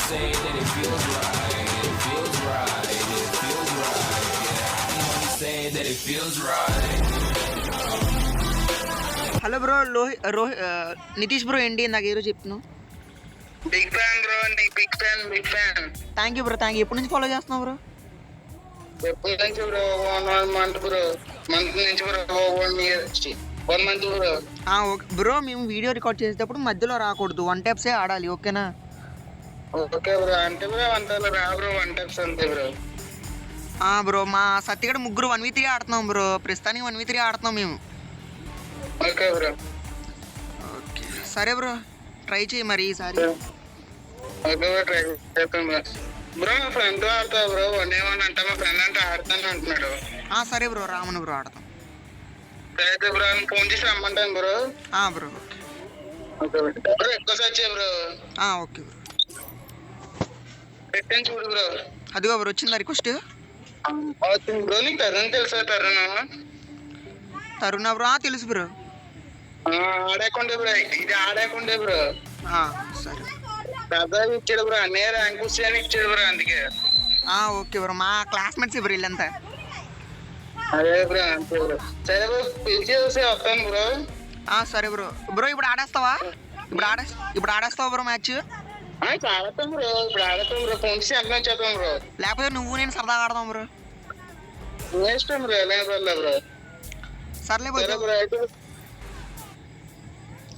Hello bro, Nitish bro ఏంటి నాకు ఈరోజు చెప్తున్నావు. Big fan bro, big fan big fan. Thank you bro, thank you. ఎప్పటి నుంచి ఫాలో చేస్తున్నావు బ్రో? ఎప్పటి నుంచి బ్రో? 1 month bro. మంత్ నుంచి bro. 1 month bro. Okay bro, మేము వీడియో రికార్డ్ చేసేటప్పుడు మధ్యలో రాకూడదు, 1 taps ఆడాలి, ఓకేనా? Okay bro. అంటే బ్రో అంతలో రా బ్రో, 1 taps అంతే బ్రో. బ్రో మా సత్తిగడ ముగ్గురు 1v3 ఆడుతున్నాం బ్రో, ప్రస్తుతానికి 1v3 ఆడుతున్నాం మేము. Okay bro. ఓకే సరే బ్రో, ట్రై చేయి మరి ఈసారి. ఓకే బ్రో, ట్రై చేస్తాం బ్రో. బ్రో మా ఫ్రెండ్ ఆడతా బ్రో, 1v1 అంటే మా ఫ్రెండ్ అంటే ఆడతాను అంటున్నాడు. సరే బ్రో, రామను బ్రో ఆడతాం. అయితే బ్రో ఫోన్ చేసి రమ్మంటాను బ్రో. Bro okay bro. ఎక్కువ సచ్చే బ్రో. ఓకే బ్రో, పెట్టాను చూడు బ్రో. అదిగో బ్రో వచ్చిందా రిక్వెస్ట్? వచ్చింది బ్రో. నీకు తరుణ్ తెలుసా? తరుణా బ్రో? తెలుసు బ్రో. ఆడకుండే బ్రో, ఇది ఆడకుండే బ్రో. సరే దాదాపు ఇచ్చాడు బ్రో, అన్నీ ర్యాంక్ అని ఇచ్చాడు బ్రో, అందుకే. ఓకే బ్రో, మా క్లాస్మేట్స్ బ్రో వీళ్ళంతా. అదే బ్రో, అంతే బ్రో. సరే బ్రో, పిలిచి చూసి వస్తాను బ్రో. సరే బ్రో. బ్రో ఇప్పుడు ఆడేస్తావా? ఇప్పుడు ఆడేస్తావా బ్రో మ్యాచ్? ఆడతాం బ్రో, ఇప్పుడు ఆడతాం బ్రో. ఫోన్ చేసి అర్థం చేద్దాం బ్రో. లేకపోతే నువ్వు నేను సరదాగా ఆడదాం బ్రో. ఇష్టం బ్రో, ఎలా బ్రో. సర్లే సరే బ్రో, అయితే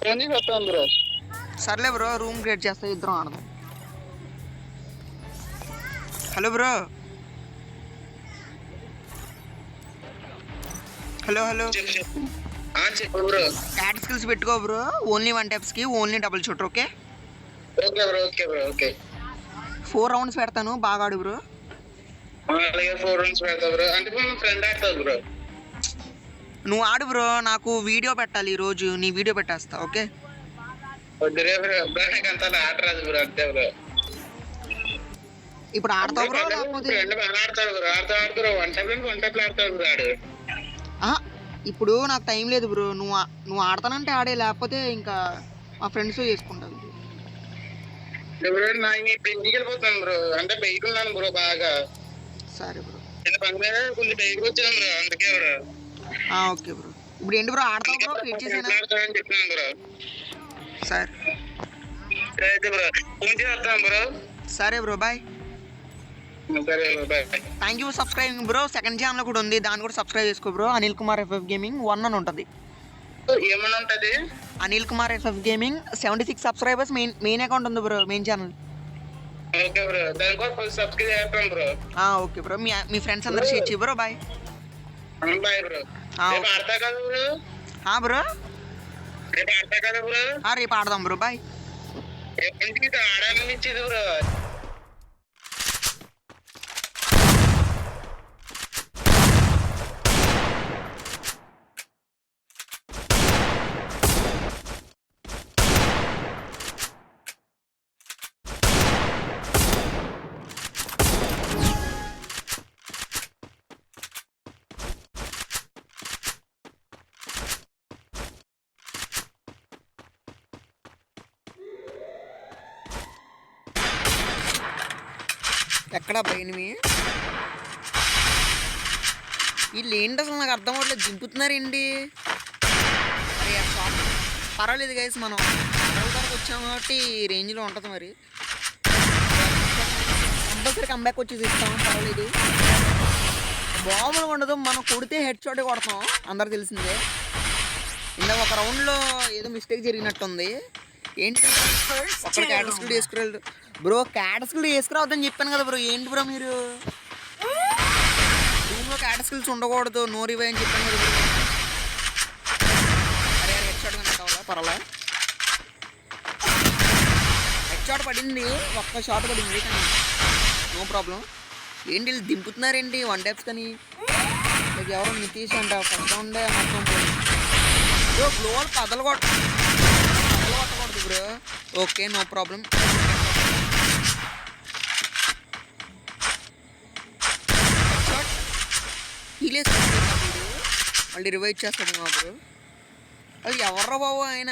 ఫోన్ చేసి వస్తాం బ్రో. సర్లే బ్రో, రూమ్ క్రియేట్ చేస్తా, ఇద్దరం ఆడదాం. Hello bro. హలో చెప్పు బ్రో. క్యాట్ స్కిల్స్ పెట్టుకో బ్రో, ఓన్లీ 1 taps కి only double shooter, okay? Okay bro. Okay bro. Okay 4 rounds పెడతాను, బాగా ఆడు బ్రో. అలాగే 4 rounds పెడతా బ్రో. అంటే మా ఫ్రెండ్ ఆడతాడు బ్రో. నువ్వు ఆడు బ్రో, నాకు వీడియో పెట్టాలి ఈరోజు, నీ వీడియో పెట్టేస్తా, ఓకే? వద్దురే బ్రో, నాకు అంత ఆట రాదు బ్రో, అంతే బ్రో. ఇప్పుడు ఆడతావు బ్రో లేకపోతే? ఫ్రెండ్ బాగా ఆడతాడు బ్రో. ఆడతాడు 1 టైప్ ఆడతాడు బ్రో ఆడు. ఇప్పుడు నాకు టైం లేదు బ్రో, నువ్వు ఆడతానంటే ఆడే, లేకపోతే ఇంకా మా ఫ్రెండ్స్ చేసుకుంటాను బ్రో. నాకు పెళ్లికి వెళ్ళిపోతాను బ్రో, అంటే బయట ఉన్నాను బ్రో బాగా. సరే బ్రో, పని మీద కొంచెం బయటకు వచ్చాను బ్రో, అందుకే బ్రో. Okay bro. ఇప్పుడు ఏంటి బ్రో, ఆడతావు బ్రో? క్రియేట్ చేసేనా? చెప్తున్నాను బ్రో. సరే అయితే బ్రో ఫోన్ చేసి వస్తాను బ్రో. సరే బ్రో, బాయ్. సరే bro, bye. Thank you for subscribing bro. Second channel కూడా ఉంది, దాన్ని కూడా సబ్స్క్రైబ్ చేసుకో bro. Anil Kumar FF Gaming 1 అని ఉంటుంది. ఏమన్నా ఉంటుంది? Anil Kumar FF Gaming 76 subscribers, main account ఉంది bro, main channel. Okay bro, దాని కూడా సబ్స్క్రైబ్ చేస్తాను బ్రో. ఓకే బ్రో, మీ ఫ్రెండ్స్ అందరూ షేర్ చేయి బ్రో. Bye bye bro. రేపు ఆడతా కదా బ్రో? బ్రో రేపు ఆడతా కదా బ్రో? రేపు ఆడదాం బ్రో, బాయ్. ఎప్పటి నుంచి ఆడాలని ఇచ్చేది బ్రో. ఎక్కడా పోయినవి వీళ్ళు ఏంటి అసలు నాకు అర్థం అవ్వట్లేదు, దింపుతున్నారేంటి? అరే షాప్ పర్వాలేదు గైస్, మనం వరకు వచ్చాము కాబట్టి రేంజ్లో ఉంటుంది. మరి కంపల్సరీ కంబ్యాక్ వచ్చి తీస్తాం, పర్వాలేదు, బాగుంగా ఉండదు. మనం కొడితే హెడ్ షాట్ కొడతాం, అందరు తెలిసిందే. ఇందాక ఒక రౌండ్లో ఏదో మిస్టేక్ జరిగినట్టుంది. ఏంటి అక్కడ క్యాట్ స్కిల్ వేసుకురాలి బ్రో, క్యాట్ స్కిల్ వేసుకురావద్దని చెప్పాను కదా బ్రో. ఏంటి బ్రో మీరు రూమ్లో క్యాట్ స్కిల్స్ ఉండకూడదు, నో రివై అని చెప్పాను కదా బ్రో. అరే హెడ్ షాట్ కన్నా కావాలా? పర్వాలా, హెడ్ షాట్ పడింది, ఒక్క షాట్ పడింది కానీ నో ప్రాబ్లం. ఏంటి వీళ్ళు దింపుతున్నారేంటి 1 taps కానీ? ఎవరో నితీష్ అంట, ఫస్ట్ రౌండే మొత్తం బ్రో. గ్లోవల్ పదలగొట్టకూడదు బ్రో, ఓకే నో ప్రాబ్లం. మళ్ళీ రివైవ్ చేస్తాడు మా బ్రో. అది ఎవర్రా బాబు ఆయన?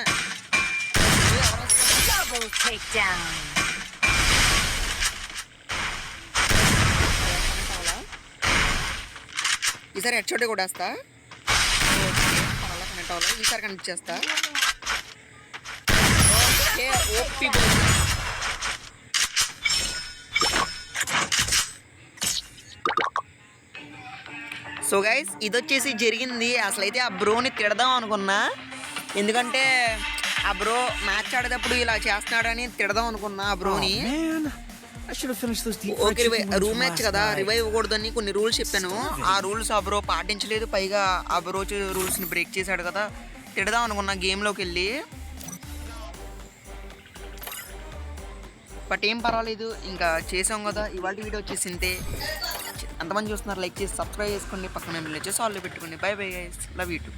ఈసారి హెడ్ షాట్ కొట్టేస్తా. కనెక్ట్ అవ్వాలి. ఈసారి కనెక్ట్ చేస్తా. ఓకే ఓపి సో గైస్ ఇది వచ్చేసి జరిగింది. అసలు అయితే ఆ బ్రోని తిడదాం అనుకున్నా, ఎందుకంటే ఆ బ్రో మ్యాచ్ ఆడేటప్పుడు ఇలా చేస్తున్నాడని తిడదాం అనుకున్నా ఆ బ్రోని. ఓకే రూమ్ మ్యాచ్ కదా, రివైవ్ ఇవ్వకూడదని కొన్ని రూల్స్ చెప్పాను. ఆ రూల్స్ ఆ బ్రో పాటించలేదు. పైగా ఆ బ్రో రూల్స్ని బ్రేక్ చేశాడు కదా, తిడదాం అనుకున్నా గేమ్లోకి వెళ్ళి. బట్ ఏం పర్వాలేదు, ఇంకా చేసాం కదా. ఇవాళ వీడియో వచ్చేసి ఇంతే. అంతమంది చూస్తున్నారు, లైక్ చేసి సబ్స్క్రైబ్ చేసుకోండి. పక్కన వచ్చేసి ఆల్లో పెట్టుకోండి. By bye guys, love you two.